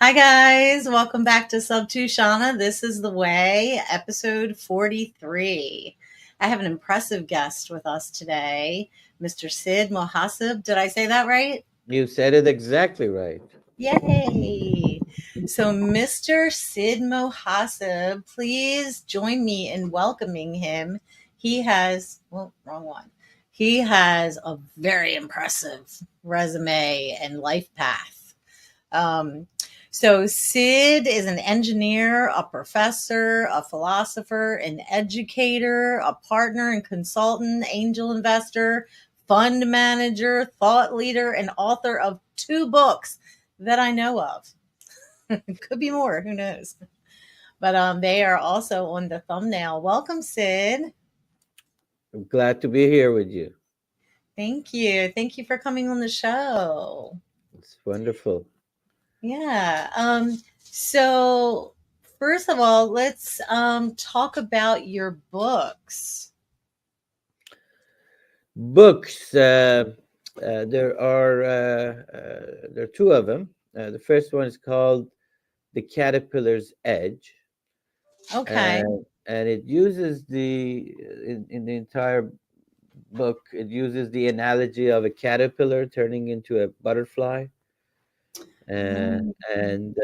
Hi, guys. Welcome back to Sub 2 Shauna. This is The Way, episode 43. I have an impressive guest with us today, Mr. Sid Mohasseb. Did I say that right? You said it exactly right. Yay! So, Mr. Sid Mohasseb, please join me in welcoming him. He has, well, wrong one. He has a very impressive resume and life path. Um, so Sid is an engineer, a professor, a philosopher, an educator, a partner and consultant, angel investor, fund manager, thought leader, and author of 2 books that I know of. Could be more, who knows? But they are also on the thumbnail. Welcome, Sid. I'm glad to be here with you. Thank you. Thank you for coming on the show. It's wonderful. Yeah. So first of all, let's talk about your books. Books. There are two of them. The first one is called "The Caterpillar's Edge," Okay. and it uses in the entire book. It uses the analogy of a caterpillar turning into a butterfly, uh, Mm. and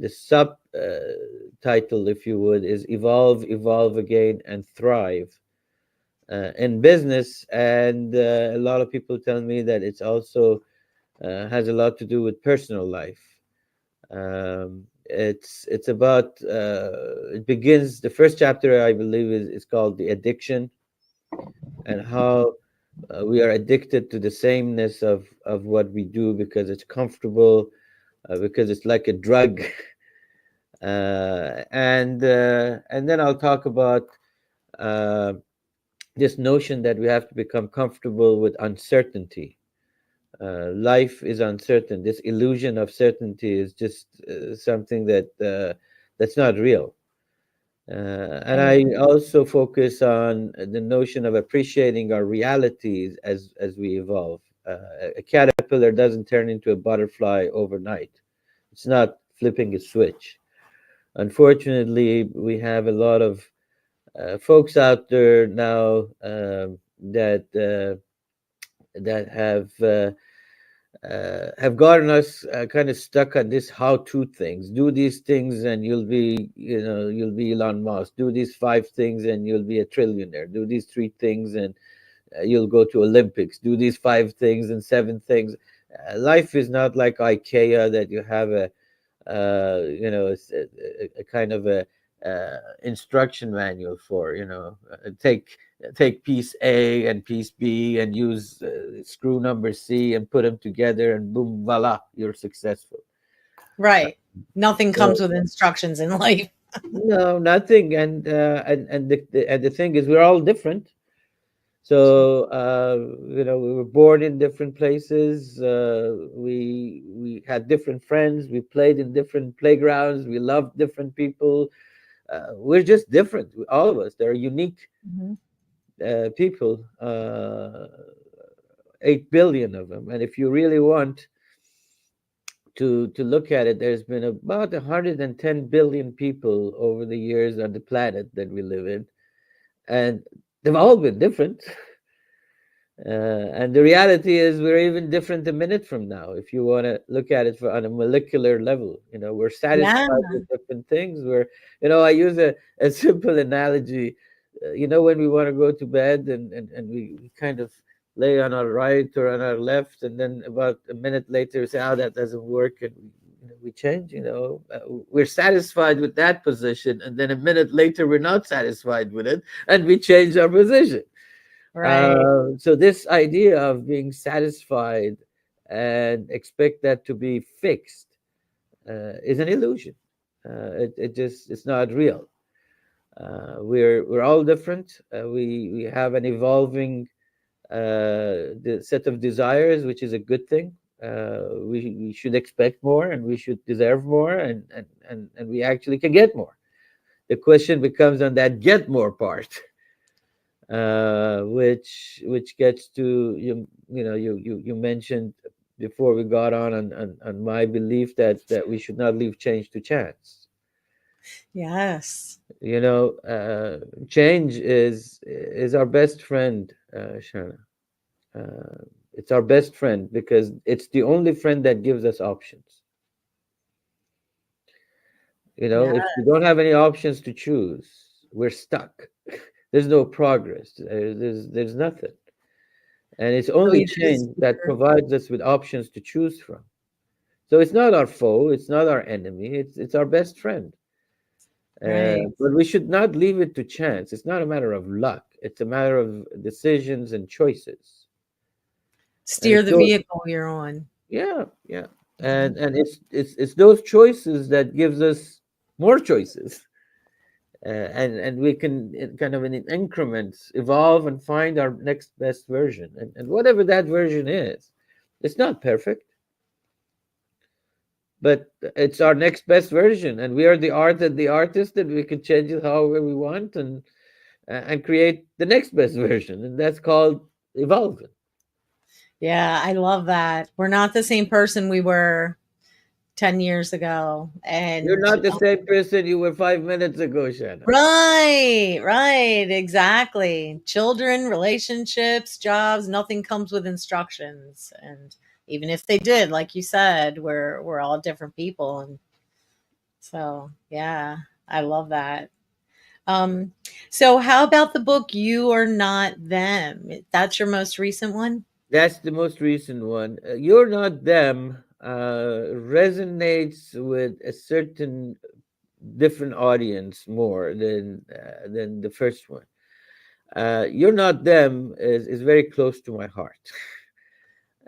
the sub title, if you would, is "Evolve, Evolve Again, and Thrive." In business, and a lot of people tell me that it's also has a lot to do with personal life. It's about it begins, the first chapter I believe is called the addiction, and how we are addicted to the sameness of what we do because it's comfortable, because it's like a drug. And then I'll talk about uh, this notion that we have to become comfortable with uncertainty. Life is uncertain. This illusion of certainty is just something that's not real. And Right. I also focus on the notion of appreciating our realities as we evolve. A caterpillar doesn't turn into a butterfly overnight. It's not flipping a switch. Unfortunately, we have a lot of folks out there now that that have gotten us kind of stuck on this how-to things. Do these things and you'll be, you'll be Elon Musk. Do these 5 things and you'll be a trillionaire. Do these 3 things and you'll go to Olympics. Do these 5 things and 7 things. Life is not like IKEA that you have it's a kind of a instruction manual for, take piece A and piece B and use screw number C and put them together and boom, voila, you're successful. Right. Nothing So comes with instructions in life. no, nothing. And the thing is, we're all different. So we were born in different places. We had different friends. We played in different playgrounds. We loved different people. We're just different, all of us. There are unique Mhm. people, 8 billion of them. And if you really want to look at it, there's been about 110 billion people over the years on the planet that we live in, and they've all been different. And the reality is, we're even different a minute from now. If you want to look at it on a molecular level, we're Yeah. satisfied with different things. I use a simple analogy. When we want to go to bed and we kind of lay on our right or on our left, and then about a minute later, we say, "Oh, that doesn't work," and we change. We're satisfied with that position, and then a minute later, we're not satisfied with it, and we change our position. Right. So this idea of being satisfied and expect that to be fixed is an illusion. It's not real. We're all different. We have an evolving set of desires, which is a good thing. We should expect more, and we should deserve more, and we actually can get more. The question becomes on that get more part. Which gets to, you mentioned before we got on my belief that we should not leave change to chance. Yes. You know, change is our best friend, Shana. Uh, it's our best friend because it's the only friend that gives us options. You know, Yeah. if we don't have any options to choose, we're stuck. There's no progress. There's nothing, and it's So only it is change that your provides us with options to choose from. So it's not our foe, it's not our enemy, it's our best friend. right. But we should not leave it to chance. It's not a matter of luck. It's a matter of decisions and choices. And Steer it's the those, vehicle you're on. yeah, yeah. Mhm. And it's those choices that gives us more choices. And we can kind of in increments evolve and find our next best version. And whatever that version is, it's not perfect, but it's our next best version. And we are the art and the artist, and we can change it however we want and create the next best version. And that's called evolving. Yeah, I love that. We're not the same person we were 10 years ago. You're And not the same person you were 5 minutes ago, Shanna. right, right, exactly. Children, relationships, jobs, nothing comes with instructions. And even if they did, like you said, we're all different people. And so, yeah, I love that. Um, so how about the book You Are Not Them? That's your most recent one? That's the most recent one. You're not them resonates with a certain different audience more than the first one. You're not them is very close to my heart.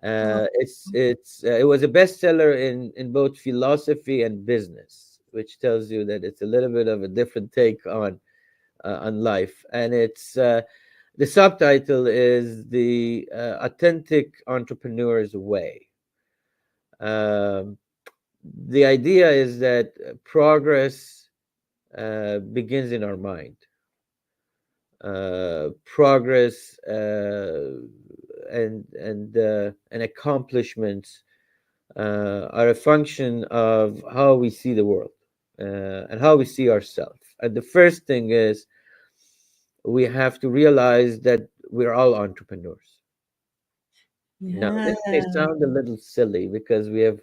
Oh, It was a bestseller in both philosophy and business, which tells you that it's a little bit of a different take on life. And it's the subtitle is the authentic entrepreneur's way. Um, the idea is that progress begins in our mind. Progress and accomplishments are a function of how we see the world and how we see ourselves. And the first thing is we have to realize that we're all entrepreneurs. Now, yeah. this may sound a little silly because we have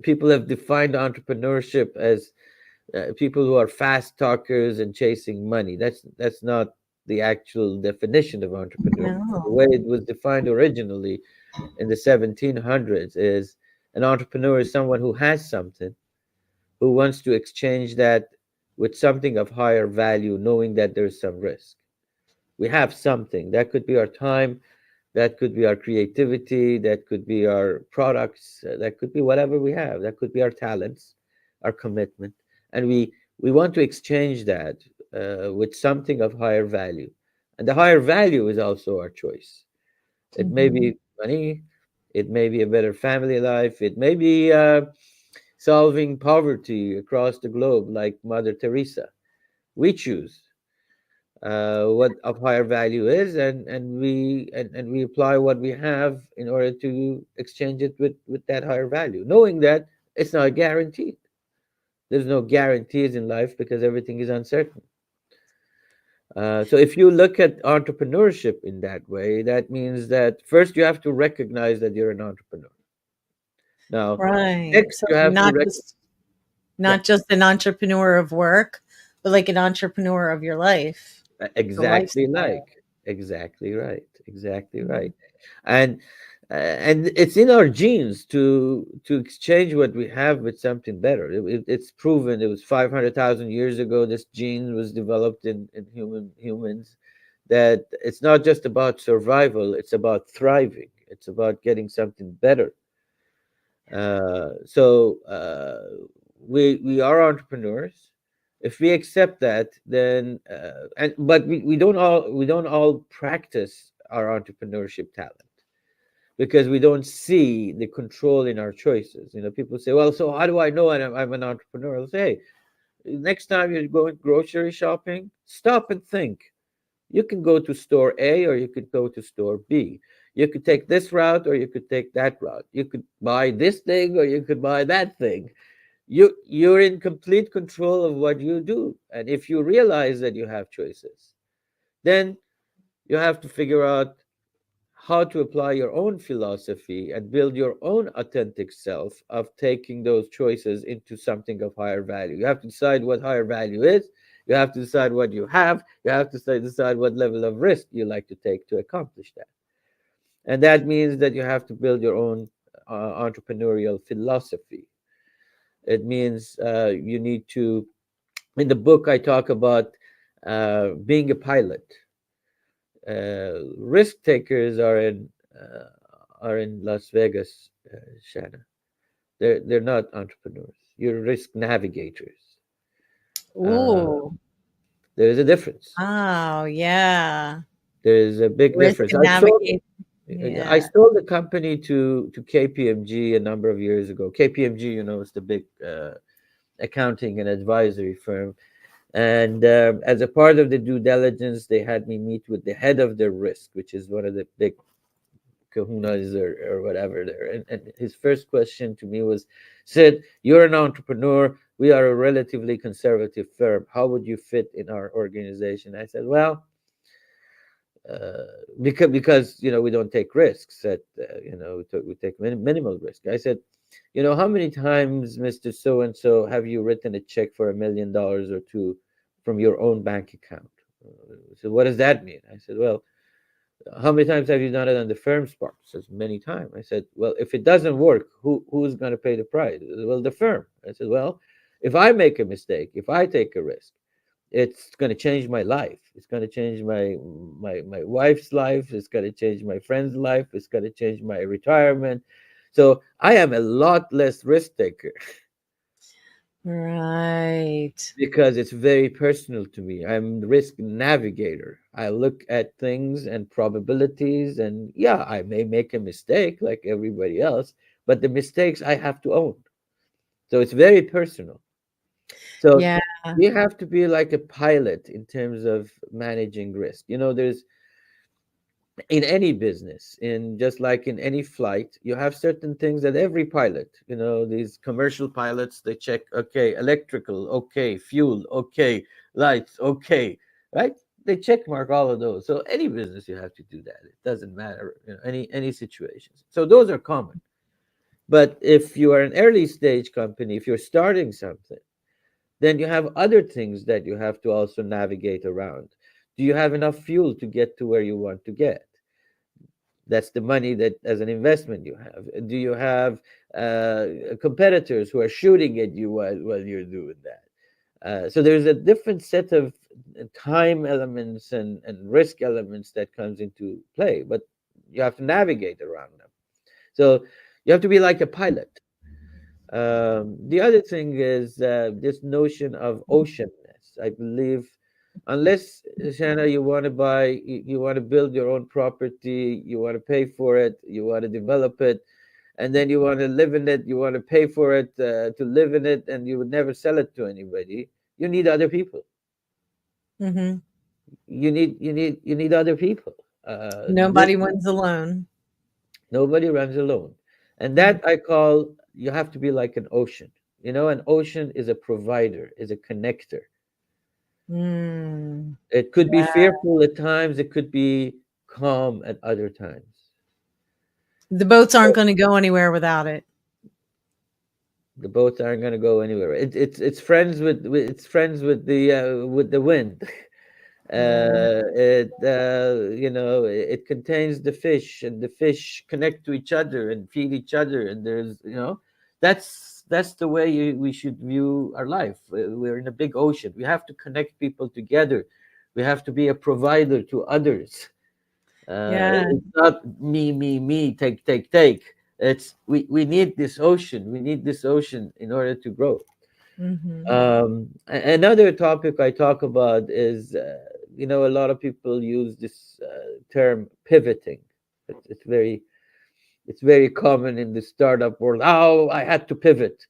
people have defined entrepreneurship as people who are fast talkers and chasing money. That's not the actual definition of entrepreneurship. The No. way it was defined originally in the 1700s is an entrepreneur is someone who has something, who wants to exchange that with something of higher value, knowing that there's some risk. We have something that could be our time, that could be our creativity, that could be our products, that could be whatever we have, that could be our talents, our commitment, and we want to exchange that with something of higher value, and the higher value is also our choice. It may Mhm. be money, it may be a better family life, it may be solving poverty across the globe like Mother Teresa. We choose what of higher value is, and we apply what we have in order to exchange it with that higher value, knowing that it's not guaranteed. There's no guarantees in life because everything is uncertain. So if you look at entrepreneurship in that way, that means that first you have to recognize that you're an entrepreneur. Now, Right. next So you have to not rec- just yeah, not just an entrepreneur of work, but like an entrepreneur of your life, the exactly lifestyle. like exactly right, exactly Mhm. right. And it's in our genes to exchange what we have with something better. It's proven. It was 500,000 years ago this gene was developed in humans, that it's not just about survival, it's about thriving, it's about getting something better. So we are entrepreneurs. If we accept that, then and but we don't all practice our entrepreneurship talent because we don't see the control in our choices. You know, people say, "Well, so how do I know I'm an entrepreneur?" I'll say, "Hey, next time you're going grocery shopping, stop and think. You can go to store A or you could go to store B. You could take this route or you could take that route. You could buy this thing or you could buy that thing. You're in complete control of what you do. And if you realize that you have choices, then you have to figure out how to apply your own philosophy and build your own authentic self of taking those choices into something of higher value. You have to decide what higher value is. You have to decide what you have. You have to decide what level of risk you like to take to accomplish that. And that means that you have to build your own entrepreneurial philosophy. It means you need to, in the book, I talk about being a pilot. Risk takers are in Las Vegas, Shanna. They're not entrepreneurs. You're risk navigators. Uh, Ooh. there is a difference. Oh, yeah. There is a big Risk difference. and navigate. I Yeah. sold the company to KPMG a number of years ago. KPMG, is the big accounting and advisory firm. And as a part of the due diligence, they had me meet with the head of the risk, which is one of the big kahunas or whatever there. And his first question to me was, Sid, you're an entrepreneur. We are a relatively conservative firm. How would you fit in our organization? I said, well, uh, because we don't take risks. That we take minimal risk. I said, how many times, Mister So and So, have you written a check for $1 million or two from your own bank account? So what does that mean? I said, well, how many times have you done it on the firm's part? Says many times. I said, well, if it doesn't work, who's going to pay the price? Well, the firm. I said, well, if I make a mistake, if I take a risk, it's going to change my life. It's going to change my wife's life. It's going to change my friend's life. It's going to change my retirement. So I am a lot less risk taker Right. because it's very personal to me. I'm the risk navigator. I look at things and probabilities, and yeah, I may make a mistake like everybody else, but the mistakes I have to own. So it's very personal. So Yeah. you have to be like a pilot in terms of managing risk. There's in any business, in just like in any flight, you have certain things that every pilot, these commercial pilots, they check, okay, electrical, okay, fuel, okay, lights, okay, right? They check mark all of those. So any business you have to do that. It doesn't matter, any situations. So those are common. But if you are an early stage company, if you're starting something, then you have other things that you have to also navigate around. Do you have enough fuel to get to where you want to get? That's the money that as an investment you have. Do you have competitors who are shooting at you while you're doing that? So there's a different set of time elements and risk elements that comes into play, but you have to navigate around them. So you have to be like a pilot. The other thing is this notion of oceanness. I believe, unless Shanna, you want to buy, you want to build your own property, you want to pay for it, you want to develop it, and then you want to live in it, you want to pay for it to live in it, and you would never sell it to anybody. You need other people. Hmm. You need other people. This Nobody wins alone. Nobody runs alone. And that I call, you have to be like an ocean. An ocean is a provider, is a connector. Mm. It could be Yeah. fearful at times, it could be calm at other times. The boats aren't going to go anywhere without it. The boats aren't going to go anywhere. It's friends it's friends with the wind. Right. It contains the fish, and the fish connect to each other and feed each other, and that's the way we should view our life. We're in a big ocean. We have to connect people together. We have to be a provider to others. Yeah. It's not me, take. We need this ocean. We need this ocean in order to grow. Hmm. Another topic I talk about is, a lot of people use this term pivoting. It's very common in the startup world. Oh, I had to pivot.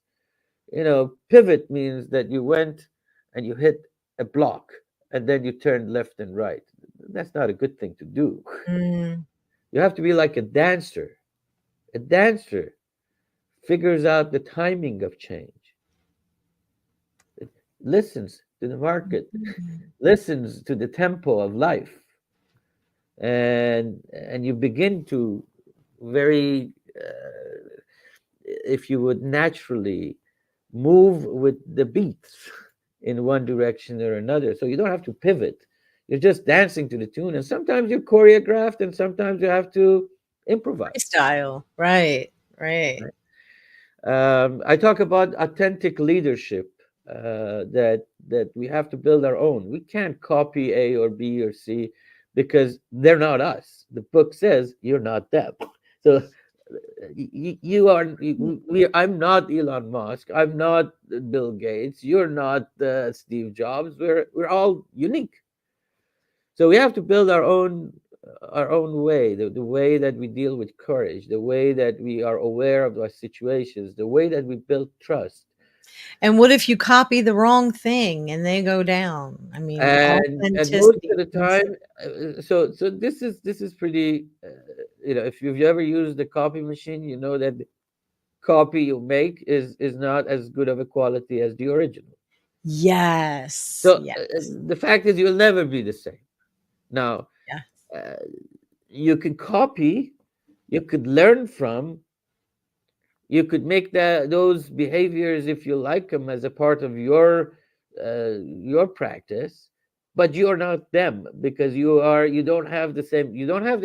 Pivot means that you went and you hit a block and then you turned left and right. That's not a good thing to do. Mm. You have to be like a dancer. A dancer figures out the timing of change, listens to the market, Mhm. listens to the tempo of life, and you begin to very, if you would, naturally move with the beats in one direction or another. So you don't have to pivot. You're just dancing to the tune, and sometimes you're choreographed, and sometimes you have to improvise. Freestyle. Right. Right. Right? I talk about authentic leadership. That we have to build our own. We can't copy A or B or C because they're not us. The book says you're not them. So you are. I'm not Elon Musk. I'm not Bill Gates. You're not Steve Jobs. We're all unique. So we have to build our own way, the way that we deal with courage, the way that we are aware of our situations, the way that we build trust. And what if you copy the wrong thing and they go down? I mean, And most of authenticity. the time, so this is pretty, if you've ever used the copy machine, you know that the copy you make is not as good of a quality as the original. Yes. So Yes. the fact is you'll never be the same. Now, Yeah. uh, you can copy, you could learn from, you could make those behaviors, if you like them, as a part of your practice, but you're not them, because you don't have the same, you don't have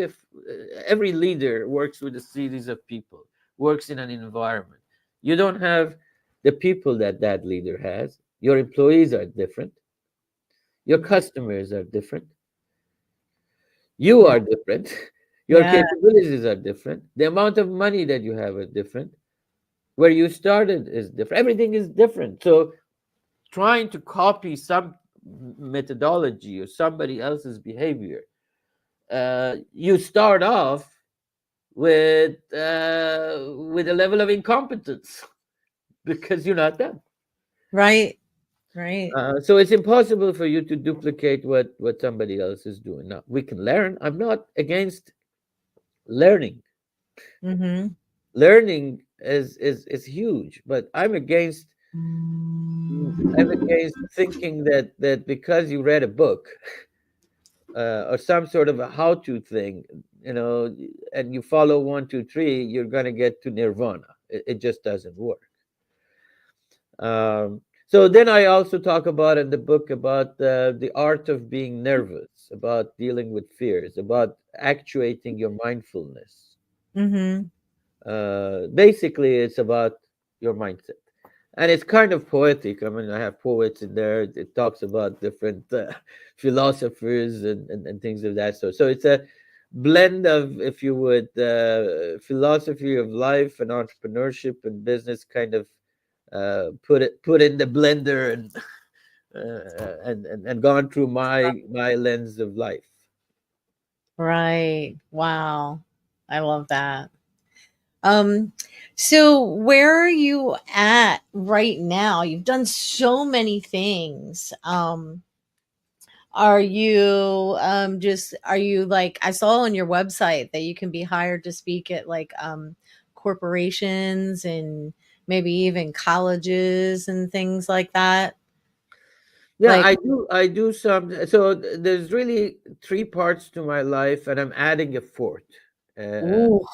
every leader works with a series of people, works in an environment. You don't have the people that that leader has. Your employees are different, your customers are different, you Yeah. are different, your Yeah. capabilities are different, the amount of money that you have is different, where you started is different, everything is different. So trying to copy some methodology or somebody else's behavior, you start off with a level of incompetence because you're not them. Right. Right. So it's impossible for you to duplicate what somebody else is doing. Now we can learn. I'm not against learning. Mhm. Learning is huge, but I'm against thinking that because you read a book, or some sort of a how-to thing, and you follow 1, 2, 3, you're gonna get to nirvana. It just doesn't work. So then I also talk about in the book about the art of being nervous, about dealing with fears, about actuating your mindfulness. Mhm. Basically, it's about your mindset, and it's kind of poetic. I mean, I have poets in there. It talks about different philosophers and things of that sort. So it's a blend of, if you would, philosophy of life and entrepreneurship and business, kind of put in the blender and gone through my lens of life. Right. Wow. I love that. Um, so where are you at right now? You've done so many things. Are you just are you like I saw on your website that you can be hired to speak at like corporations and maybe even colleges and things like that? Yeah, Like, I do some. So there's really three parts to my life, and I'm adding a fourth. Uh, ooh,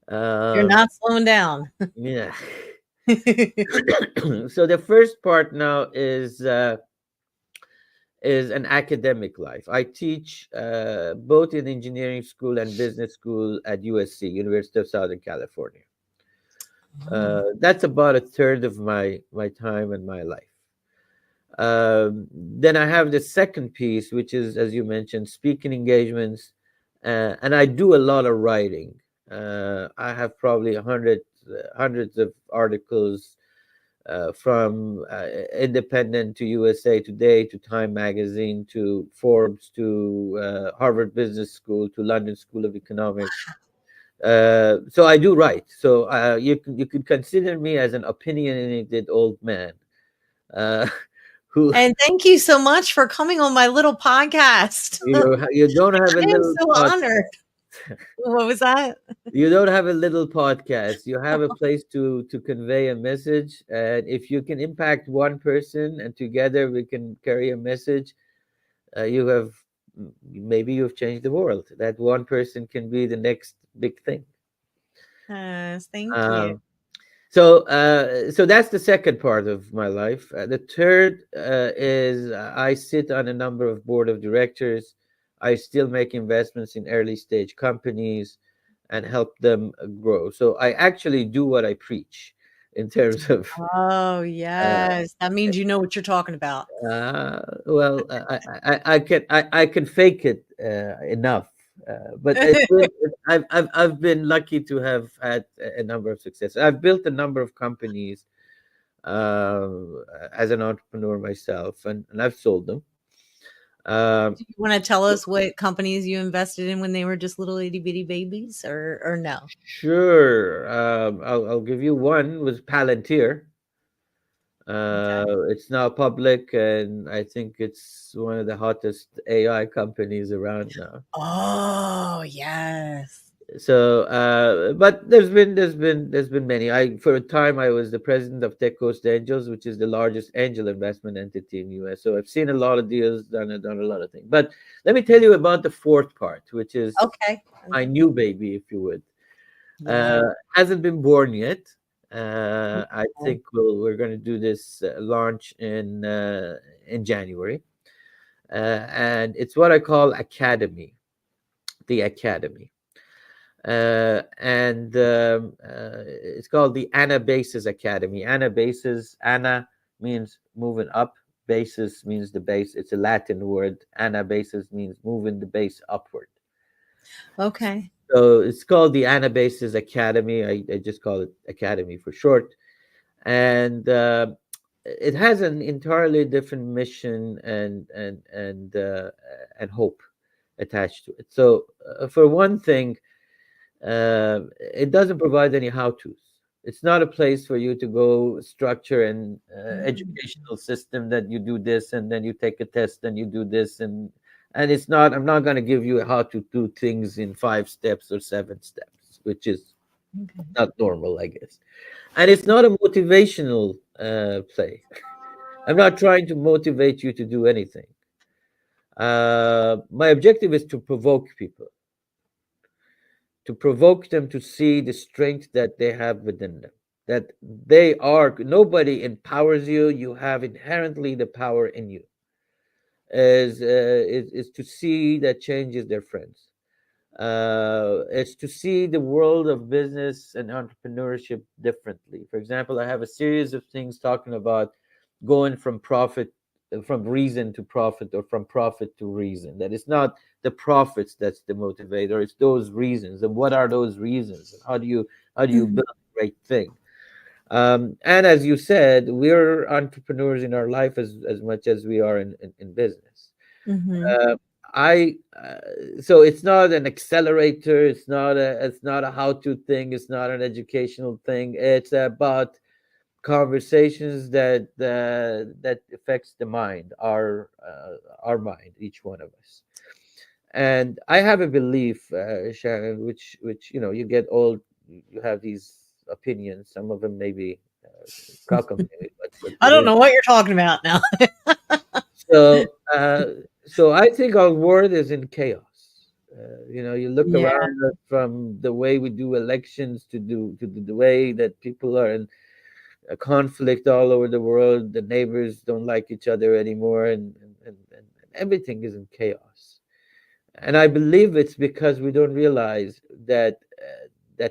you're um, not slowing down. yeah. So the first part now is an academic life. I teach both in engineering school and business school at USC, University of Southern California. That's about a third of my time and my life. Then I have the second piece, which is, as you mentioned, speaking engagements, and I do a lot of writing. I have probably hundreds of articles, from Independent to USA Today to Time Magazine to Forbes to Harvard Business School to London School of Economics. So I do write. So you could consider me as an opinionated old man, uh, who And thank you so much for coming on my little podcast. I you don't have a am little so thought. honored. What was that? You don't have a little podcast. You have a place to convey a message, and if you can impact one person, and together we can carry a message, you have maybe you've changed the world. That one person can be the next big thing. Yes, thank you. Um, so that's the second part of my life. The third is I sit on a number of board of directors. I still make investments in early stage companies and help them grow. So I actually do what I preach in terms of Oh, uh, yes. That means you know what you're talking about. well, I can fake it enough, but it's been, I've been lucky to have had a number of successes. I've built a number of companies as an entrepreneur myself, and I've sold them. Um, Do you want to tell us what companies you invested in when they were just little itty bitty babies, or no? sure, I'll give you one was Palantir. Okay. It's now public, and I think it's one of the hottest AI companies around now. Oh, yes. So, but there's been many. I for a time I was the president of Tech Coast Angels, which is the largest angel investment entity in US. So I've seen a lot of deals, done a lot of things. But let me tell you about the fourth part, which is Okay. my Okay. new baby, if you would. Yeah. Uh, hasn't been born yet. I Oh, think we're going to do this launch in January, and it's what I call Academy, the Academy. And It's called the Anna Basis Academy. Anna Basis, Anna means moving up. Basis means the base. It's a Latin word. Anna Basis means moving the base upward. okay. So it's called the Anna Basis Academy. I just call it Academy for short. And it has an entirely different mission and hope attached to it. So, for one thing, it doesn't provide any how-tos. It's not a place for you to go structure an Mm. educational system that you do this and then you take a test and you do this and it's not. I'm not going to give you how to do things in 5 steps or 7 steps, which is Okay. not normal, I guess. And it's not a motivational play. I'm not trying to motivate you to do anything. My objective is to provoke them to see the strength that they have within them. That they are, nobody empowers you, you have inherently the power in you. Is to see that change is their friends. Is to see the world of business and entrepreneurship differently. For example, I have a series of things talking about going from reason to profit, or from profit to reason. That it's not the profits that's the motivator; it's those reasons. And what are those reasons? And how do you Mhm. build a great thing? And as you said, we're entrepreneurs in our life as much as we are in business. Mhm. uh, I So it's not an accelerator. It's not a how-to thing. It's not an educational thing. It's about conversations that affects the mind, our mind, each one of us. And I have a belief, Shannon, which you get old, you have these opinions. Some of them maybe cockamamie, I but don't know what you're talking about now. So, I think our world is in chaos. You look Yeah. around us, from the way we do elections to the way that people are in a conflict all over the world. The neighbors don't like each other anymore, and everything is in chaos. And I believe it's because we don't realize that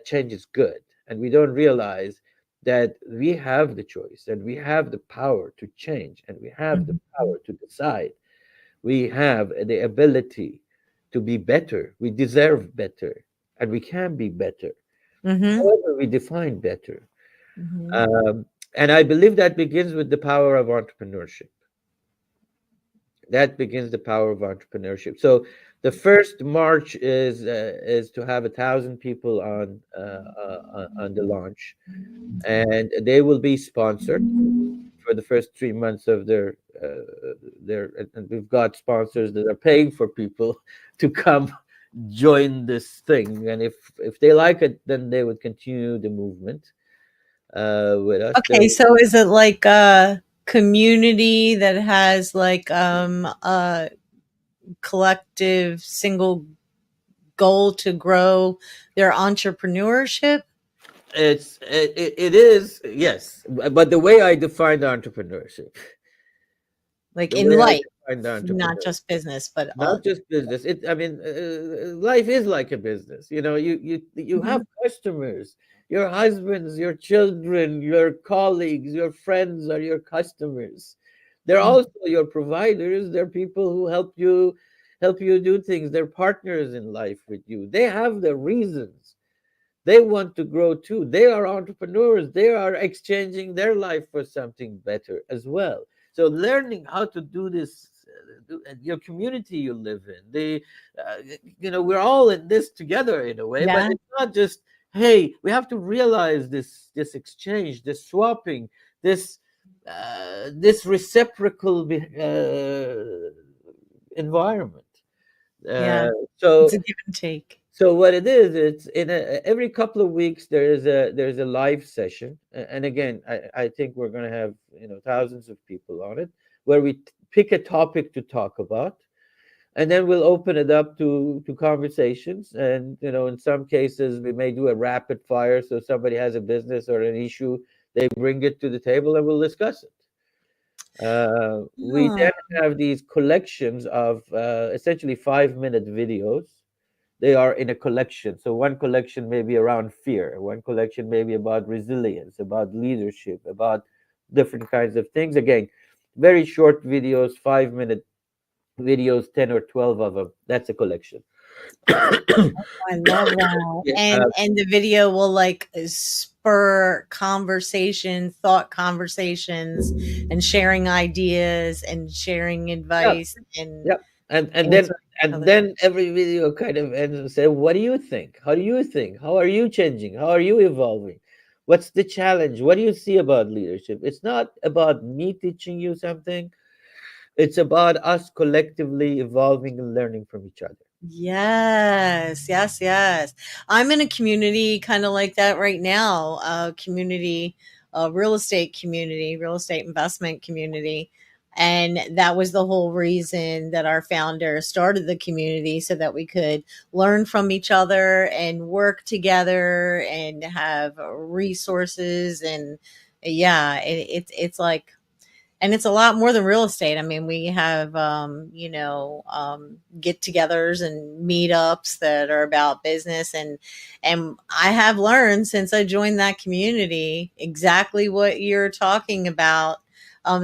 change is good, and we don't realize that we have the choice, and we have the power to change, and we have the Mhm. power to decide. We have the ability to be better. We deserve better, and we can be better. Mhm. However, we define better. Mhm. Um, and I believe that begins with the power of entrepreneurship. That begins the power of entrepreneurship. So the first march is to have 1,000 people on the launch, and they will be sponsored for the first 3 months of their and we've got sponsors that are paying for people to come join this thing, and if they like it, then they would continue the movement with us. Okay, so is it like a community that has like a collective single goal to grow their entrepreneurship? It is, yes, but the way I defined entrepreneurship, Like the in way I life, defined not entrepreneurship, just business, but not just business. I mean, life is like a business. You have Mhm. customers. Your husbands, your children, your colleagues, your friends are your customers. They're Mm. also your providers. They're people who help you do things. They're partners in life with you. They have their reasons. They want to grow too. They are entrepreneurs. They are exchanging their life for something better as well. So learning how to do this, your community you live in, we're all in this together in a way. But Yeah, it's not just, hey, we have to realize this exchange, this swapping, this reciprocal environment. yeah. Uh, so It's a give and take. so what it is, it's every couple of weeks there's a live session, and again, I think we're going to have thousands of people on it, where we pick a topic to talk about, and then we'll open it up to conversations, and in some cases we may do a rapid fire, so somebody has a business or an issue, they bring it to the table and we'll discuss it. We Oh, then have these collections of essentially 5-minute videos. They are in a collection. So one collection may be around fear, one collection may be about resilience, about leadership, about different kinds of things. Again, very short videos, 5-minute videos, 10 or 12 of them. That's a collection. I love that. Yeah. And the video will like spur conversation, thought conversations, and sharing ideas and sharing Yeah. advice and Yeah. And then answering each and other. then every video kind of ends and say, what do you think? How do you think? How are you changing? How are you evolving? What's the challenge? What do you see about leadership? It's not about me teaching you something. It's about us collectively evolving and learning from each other. Yes, yes, yes. I'm in a community kind of like that right now. Community, real estate investment community. And that was the whole reason that our founder started the community so that we could learn from each other and work together and have resources. And yeah, it's like, and it's a lot more than real estate. I mean, we have, get-togethers and meetups that are about business, and I have learned since I joined that community exactly what you're talking about.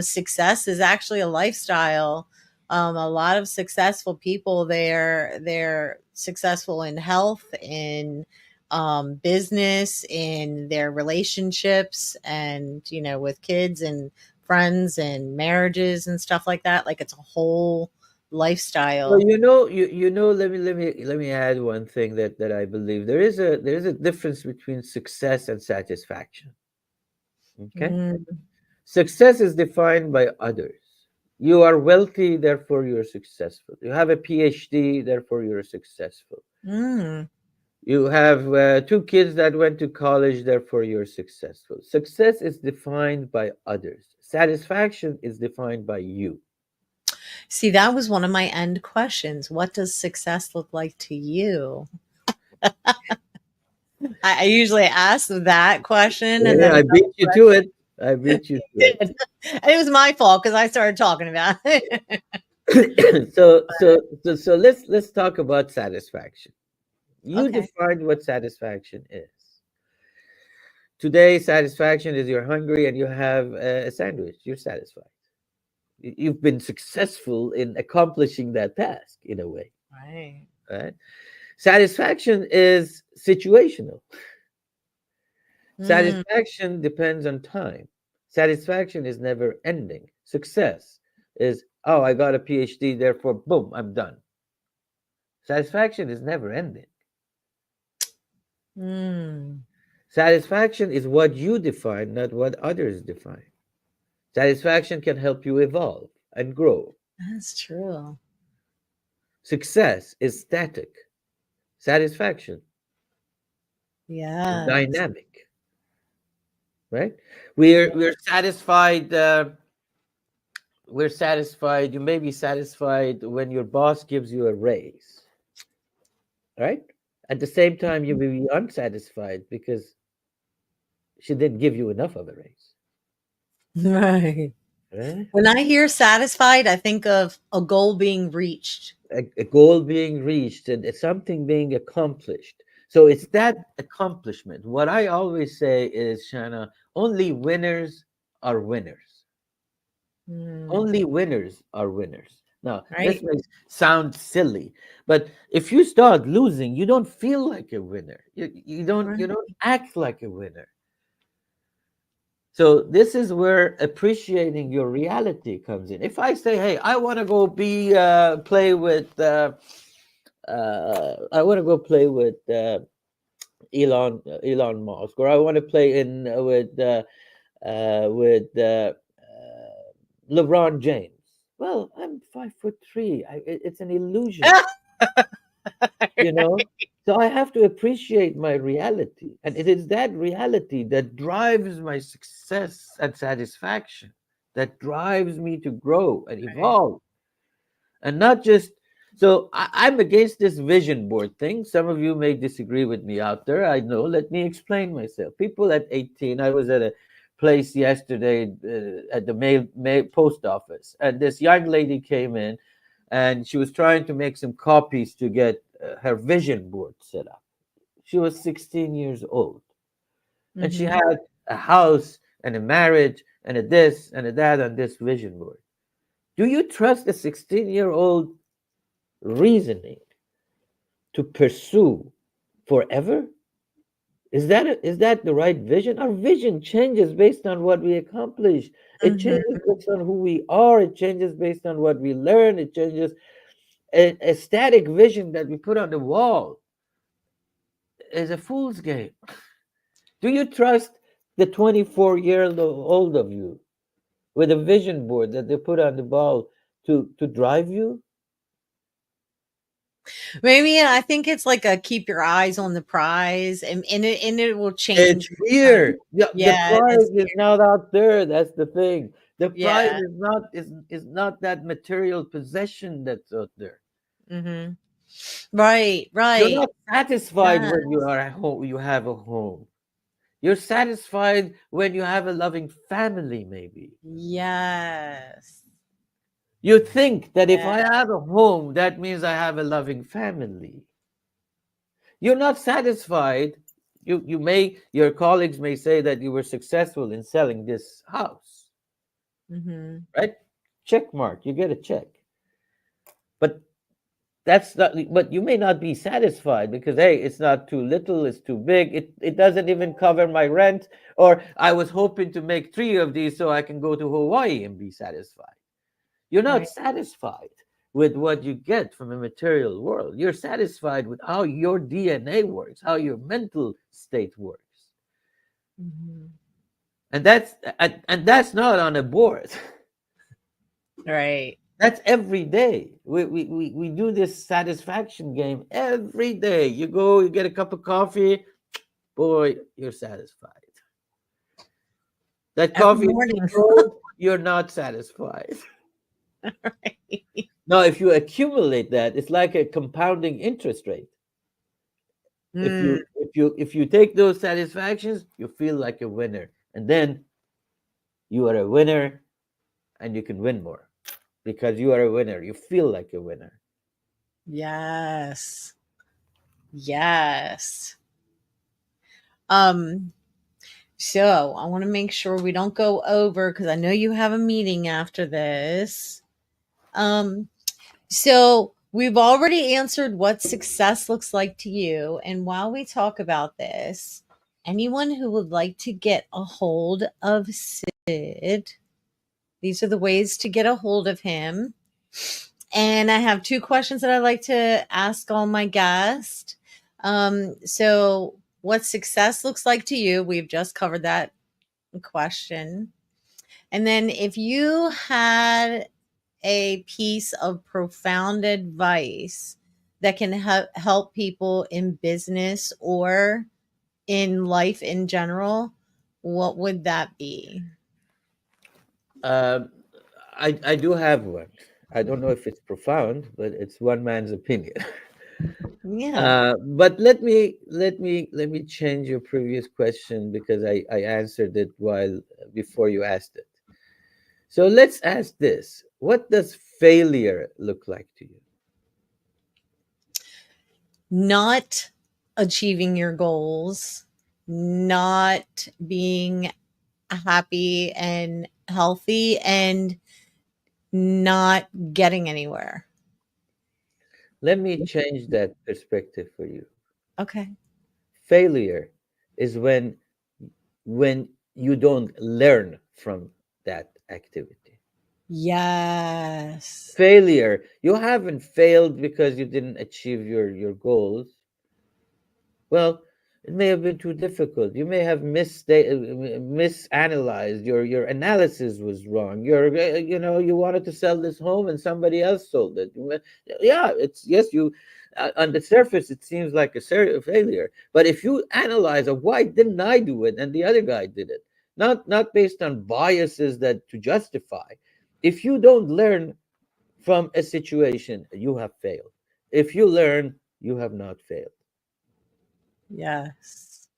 Success is actually a lifestyle. A lot of successful people there, they're successful in health, in business, in their relationships, and with kids and friends and marriages and stuff like that. Like it's a whole Well, lifestyle. let me add one thing that I believe there is a difference between success and satisfaction. Okay, Mm, success is defined by others. You are wealthy, therefore you're successful. You have a PhD, therefore you're successful. mm. You have two kids that went to college, therefore you're successful. Success is defined by others. Satisfaction is defined by you. See, that was one of my end questions. What does success look like to you? I usually ask that question and Yeah, then I another beat you to question. it. I beat you to Did. It was my fault because I started talking about it. it. So let's talk about satisfaction. You Okay. defined what satisfaction is. Today, satisfaction is you're hungry and you have a sandwich. You're satisfied. You've been successful in accomplishing that task in a way, Right. right? Satisfaction is situational. Mm, Satisfaction depends on time. Satisfaction is never ending. Success is, oh, I got a PhD, therefore, boom, I'm done. Satisfaction is never ending. mm. Satisfaction is what you define, not what others define. Satisfaction can help you evolve and grow. That's true. Success is static. Satisfaction is Yes. dynamic, right? We're satisfied. We're satisfied. You may be satisfied when your boss gives you a raise, right? At the same time, you may be unsatisfied because she didn't give you enough of a raise, Right. right? When I hear satisfied, I think of a goal being reached. A goal being reached and it's something being accomplished. So it's that accomplishment. What I always say is, Shana, only winners are winners. Mm, Only winners are winners. Now, this right. may sound silly, but if you start losing, you don't feel like a winner. You don't act like a winner. So this is where appreciating your reality comes in. If I say, "Hey, I want to go be play with," I want to go play with Elon Musk, or I want to play in LeBron James. Well, I'm 5'3". It's an illusion, you know. So I have to appreciate my reality, and it is that reality that drives my success and satisfaction, that drives me to grow and Right. evolve, and not just. So I'm against this vision board thing. Some of you may disagree with me out there. I know. Let me explain myself. People at 18, I was at a place yesterday at the mail post office, and this young lady came in, and she was trying to make some copies to get her vision board set up. She was 16 years old, and she Mhm. had a house and a marriage and a this and a that on this vision board. Do you trust a 16-year-old reasoning to pursue forever? Is that the right vision? Our vision changes based on what we accomplish. It Mhm. changes based on who we are. It changes based on what we learn. It changes. A static vision that we put on the wall is a fool's game. Do you trust the 24-year-old of you with a vision board that they put on the wall to drive you? Maybe I think it's like a keep your eyes on the prize, and it will It's change with time. here. The Yeah, it is prize is here. not out there. That's the thing. The prize Yeah. is not that material possession that's out there. Mhm. Right, You're not right. satisfied Yeah. when you are at home. You have a home. You're satisfied when you have a loving family. Maybe Yes. you think that if Yeah. I have a home, that means I have a loving family. You're not satisfied. Your colleagues may say that you were successful in selling this house, Mhm. right? Check mark. You get a check. But that's not but you may not be satisfied because hey, it's not too little, it's too big. It doesn't even cover my rent, or I was hoping to make 3 of these so I can go to Hawaii and be satisfied. You're not Right. satisfied with what you get from a material world. You're satisfied with how your DNA works, how your mental state works. Mhm. And that's not on a board. Right. That's every day. We do this satisfaction game every day. You go, you get a cup of coffee, boy, you're satisfied. That Every coffee is too morning. cold, you're not satisfied. Right. Now, if you accumulate that, it's like a compounding interest rate. If Mm, you take those satisfactions, you feel like a winner. And then you are a winner and you can win more because you are a winner. You feel like a winner. yes. Yes. Um, so I want to make sure we don't go over because I know you have a meeting after this. Um, so we've already answered what success looks like to you. And while we talk about this, anyone who would like to get a hold of Sid, these are the ways to get a hold of him. And I have two questions that I'd like to ask all my guests. So, what success looks like to you? We've just covered that question. And then, if you had a piece of profound advice that can help people in business or in life in general, what would that be? Um, I do have one. I don't know if it's profound, but it's one man's opinion. Yeah. But let me change your previous question because I answered it while before you asked it. So let's ask this: what does failure look like to you? Not achieving your goals, not being happy and healthy, and not getting anywhere. Let me change that perspective for you. Okay. Failure is when you don't learn from that activity. Yes. Failure, you haven't failed because you didn't achieve your goals. Well, it may have been too difficult. You may have misanalyzed. Your analysis was wrong. You wanted to sell this home and somebody else sold it. Yeah, it's yes. You on the surface it seems like a failure, but if you analyze, why didn't I do it and the other guy did it? Not based on biases that to justify. If you don't learn from a situation, you have failed. If you learn, you have not failed. Yes.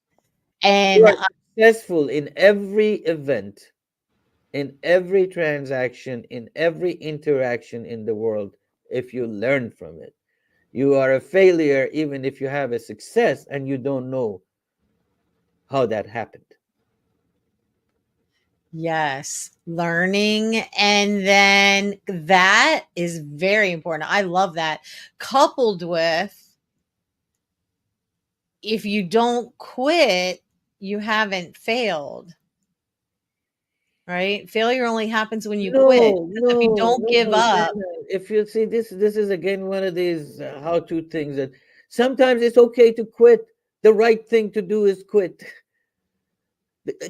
You And are successful in every event, in every transaction, in every interaction in the world if you learn from it. You are a failure even if you have a success and you don't know how that happened. yes, learning. And then that is very important. I love that. Coupled with, if you don't quit, you haven't failed, right? Failure only happens when you quit. No, Because if you no, don't give no, up, Shannon. If you see this is again one of these how-to things that sometimes it's okay to quit. The right thing to do is quit.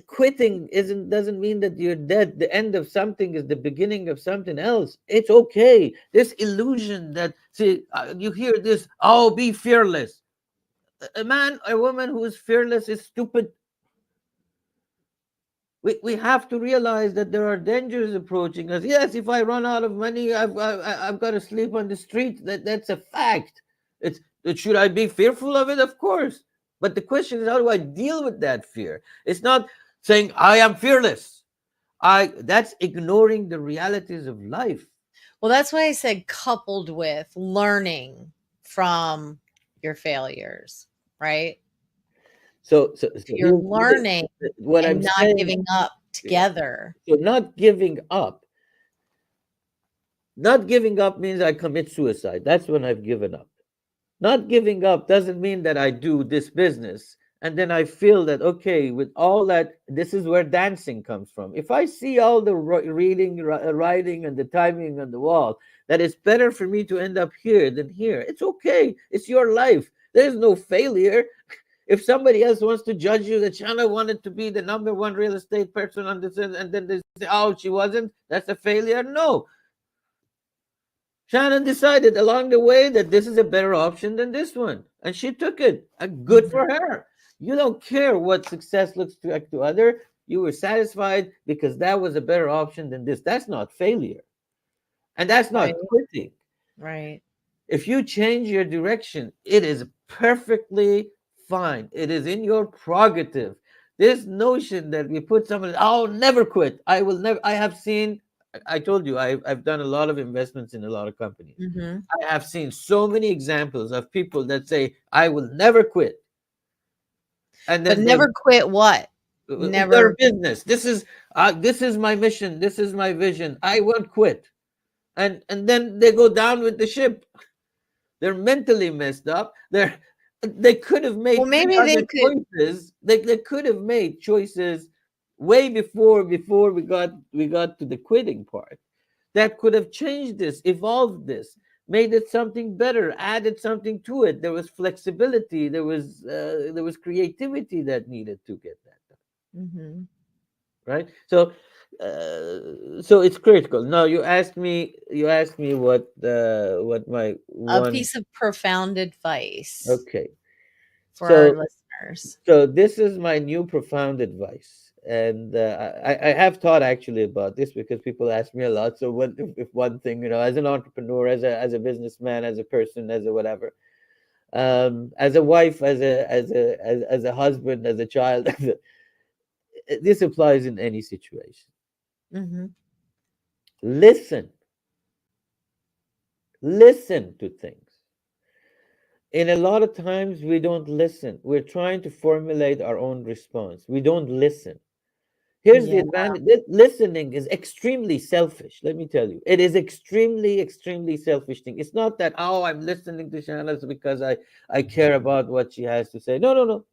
Quitting isn't doesn't mean that you're dead. The end of something is the beginning of something else. It's okay. This illusion that see you hear this, oh, be fearless. A man or woman who is fearless is stupid. We have to realize that there are dangers approaching us. Yes, if I run out of money, I've got to sleep on the street. That's a fact. Should I be fearful of it? Of course. But the question is, how do I deal with that fear? It's not saying I am fearless. I That's ignoring the realities of life. well, that's why I said coupled with learning from your failures, right? So You're learning what I'm and not saying. giving up Yeah. together. So not giving up. Not giving up means I commit suicide. That's when I've given up. Not giving up doesn't mean that I do this business and then I feel that, okay, with all that, this is where dancing comes from. If I see all the writing, and the timing on the wall, that it's better for me to end up here than here, it's okay. It's your life. There's no failure. If somebody else wants to judge you that Shana wanted to be the number one real estate person on this, and then they say, oh, she wasn't, that's a failure. No, Shannon decided along the way that this is a better option than this one, and she took it. Good Mhm. for her. You don't care what success looks like to other. You were satisfied because that was a better option than this. That's not failure, and that's Right, not quitting. right. If you change your direction, it is perfectly fine. It is in your prerogative. This notion that we put someone, I'll never quit. I will never. I have seen. I told you I've done a lot of investments in a lot of companies. Mhm. I have seen so many examples of people that say, I will never quit. And But then they never quit what? their Never. business. This is my mission. This is my vision. I won't quit. And then they go down with the ship. They're mentally messed up. They could have Well, made three maybe they other could. choices. They could have made choices way before we got to the quitting part. That could have changed this, evolved this, made it something better, added something to it. There was flexibility, there was creativity that needed to get that done, Mhm. right? So So it's critical. Now you asked me what my A one. piece of profound advice Okay. for our So listeners. this is my new profound advice, and I have thought actually about this because people ask me a lot. So what if one thing, as an entrepreneur, as a businessman, as a person, as a whatever, as a wife, as a husband, as a child, this applies in any situation. Hmm. Listen, listen to things. And a lot of times we don't listen. We're trying to formulate our own response. We don't listen. Here's the Yeah. advantage. Listening is extremely selfish. Let me tell you, it is extremely selfish thing. It's not that, oh, I'm listening to Shana's because I care about what she has to say. No, no, no.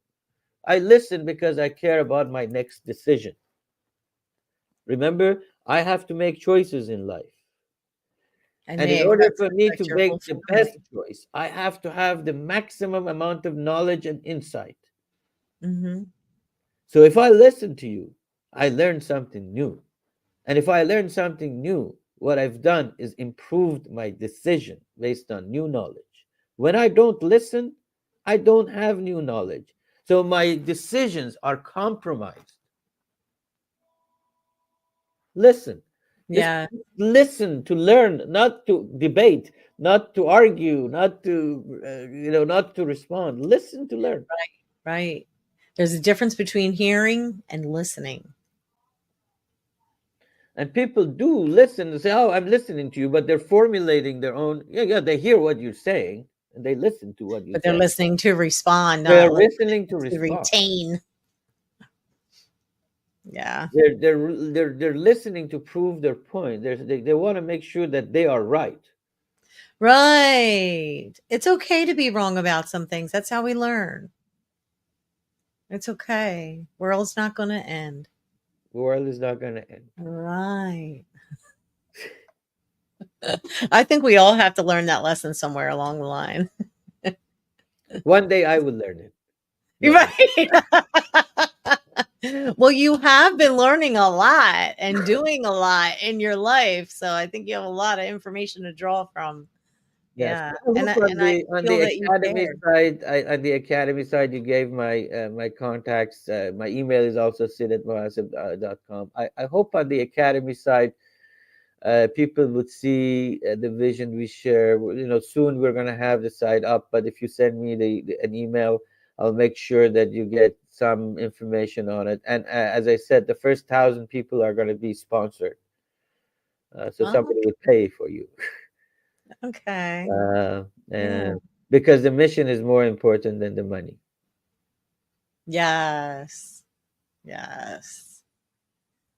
I listen because I care about my next decision. Remember, I have to make choices in life. And And in they order for me to affect your whole make the best family. choice, I have to have the maximum amount of knowledge and insight. Hmm. So if I listen to you, I learn something new. And if I learn something new, what I've done is improved my decision based on new knowledge. When I don't listen, I don't have new knowledge. So my decisions are compromised. Listen. Just Yeah. listen to learn, not to debate, not to argue, not to not to respond. Listen to learn. Right. There's a difference between hearing and listening. And people do listen and say, "Oh, I'm listening to you," but they're formulating their own. Yeah, yeah. They hear what you're saying and they listen to what you But they're say. listening to respond, They're not listening listening to to respond. retain. Yeah. They're listening to prove their point. They want to make sure that they are right. Right. It's okay to be wrong about some things. That's how we learn. It's okay. World's not going to end. The world is not going to end. Right. I think we all have to learn that lesson somewhere along the line. One day I will learn it. No, no. Right. Well, you have been learning a lot and doing a lot in your life. So I think you have a lot of information to draw from. Yes, Yeah. but I And hope and I on feel the that you academy cared. side, on the academy side, you gave my contacts. My email is also sid@mohasseb.com. I hope on the academy side, people would see the vision we share. Soon we're gonna have the site up, but if you send me an email, I'll make sure that you get some information on it. And as I said, the first 1,000 people are gonna be sponsored, so Oh, somebody would pay for you. okay. uh, Yeah. and because the mission is more important than the money. Yes. Yes.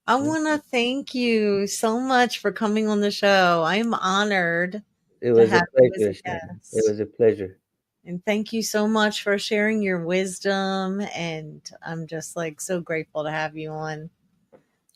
I Mm. want to thank you so much for coming on the show. I'm honored It to was a have you as pleasure, a Shannon. It guest. was a pleasure. And thank you so much for sharing your wisdom. And I'm just like so grateful to have you on.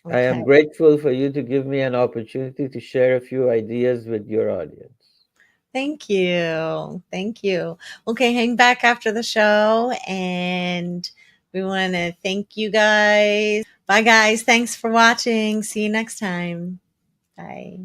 I Okay. am grateful for you to give me an opportunity to share a few ideas with your audience. Thank you. Thank you. Okay. Hang back after the show. And we want to thank you guys. Bye, guys. Thanks for watching. See you next time. Bye.